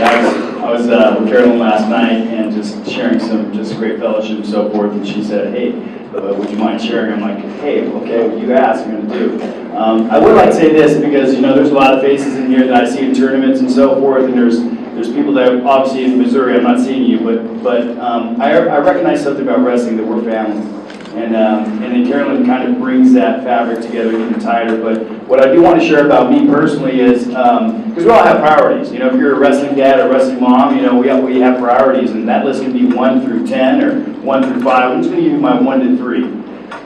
I was with Carolyn last night and just sharing some just great fellowship and so forth, and she said, hey, would you mind sharing? I'm like, hey, okay, what you asked, I'm going to do. I would like to say this because, there's a lot of faces in here that I see in tournaments and so forth, and there's people that are obviously in Missouri, I'm not seeing you, but I recognize something about wrestling, that we're family. And then Carolyn kind of brings that fabric together even tighter. But what I do want to share about me personally is, because we all have priorities. If you're a wrestling dad or wrestling mom, we have priorities, and that list can be 1 through 10 or 1 through 5. I'm just going to give you my 1 to 3.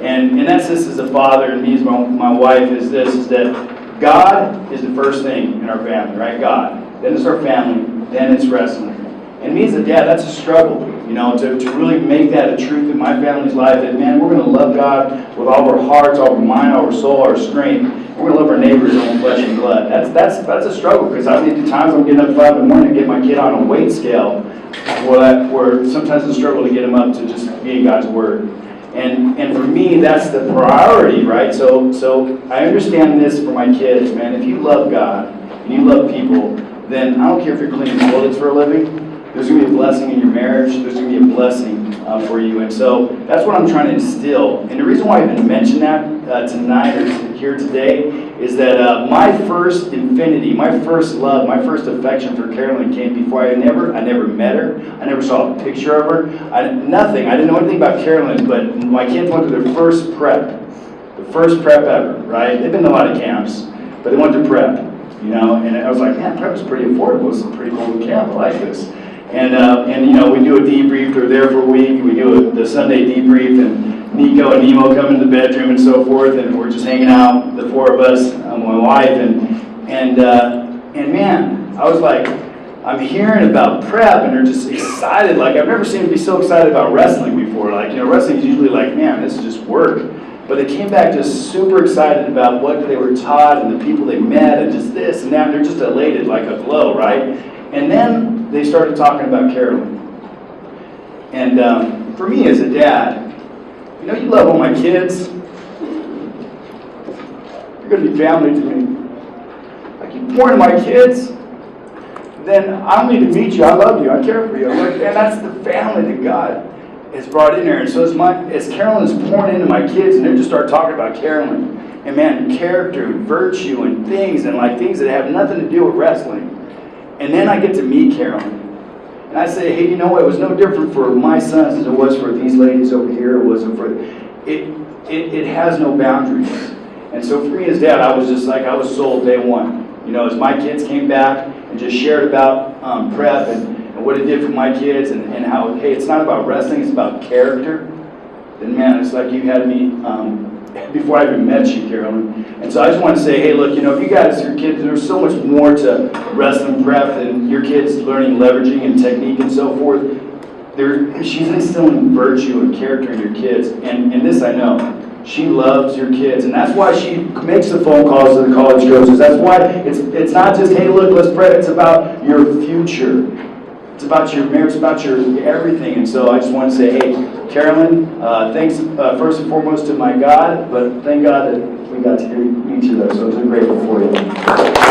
And that's this as a father, and me as my wife, is that God is the first thing in our family, right? God. Then it's our family. Then it's wrestling. And me as a dad, that's a struggle. To really make that a truth in my family's life, that, man, we're going to love God with all our hearts, all our mind, all our soul, our strength. We're going to love our neighbors in flesh and blood. That's a struggle, because I mean, the times I'm getting up at 5 in the morning to get my kid on a weight scale, where sometimes I struggle to get him up to just be in God's Word. And for me, that's the priority, right? So I understand this for my kids, man. If you love God and you love people, then I don't care if you're cleaning toilets for a living. There's going to be a blessing in your marriage. There's going to be a blessing for you. And so that's what I'm trying to instill. And the reason why I even mentioned that tonight or here today is that my first infinity, my first love, my first affection for Carolyn came before I never met her. I never saw a picture of her. Nothing. I didn't know anything about Carolyn, but my kids went to their first prep. The first prep ever, right? They've been to a lot of camps, but they went to prep, and I was like, man, prep is pretty affordable. It's a pretty cool camp. I like this. And we do a debrief. They're there for a week. We do the Sunday debrief, and Nikko and Nemo come into the bedroom and so forth, and we're just hanging out, the 4 of us, my wife, and man, I was like, I'm hearing about prep, and they're just excited. Like, I've never seen them be so excited about wrestling before. Like, wrestling is usually like, man, this is just work. But they came back just super excited about what they were taught and the people they met and just this and that. They're just elated, like a glow, right? And then they started talking about Carolyn. And for me as a dad, you love all my kids. You're going to be family to me. I keep pouring to my kids. Then I don't need to meet you. I love you. I care for you. And that's the family that God has brought in there. And so as Carolyn is pouring into my kids, and they just start talking about Carolyn, and man, character and virtue and things things that have nothing to do with wrestling. And then I get to meet Carolyn. And I say, hey, it was no different for my sons as it was for these ladies over here. It wasn't for it has no boundaries. And so for me as dad, I was just like, I was sold day one. As my kids came back and just shared about prep and what it did for my kids and how, hey, it's not about wrestling, it's about character. Then man, it's like you had me before I even met you, Carolyn. And so I just want to say, hey, look, if you guys, your kids, there's so much more to wrestling prep than your kids learning leveraging and technique and so forth. She's instilling virtue and character in your kids. And this I know. She loves your kids. And that's why she makes the phone calls to the college coaches. That's why it's not just, hey, look, let's pray. It's about your future. It's about your marriage, it's about your everything. And so I just want to say, hey, Carolyn, thanks first and foremost to my God, but thank God that we got to meet you there. So I'm grateful for you.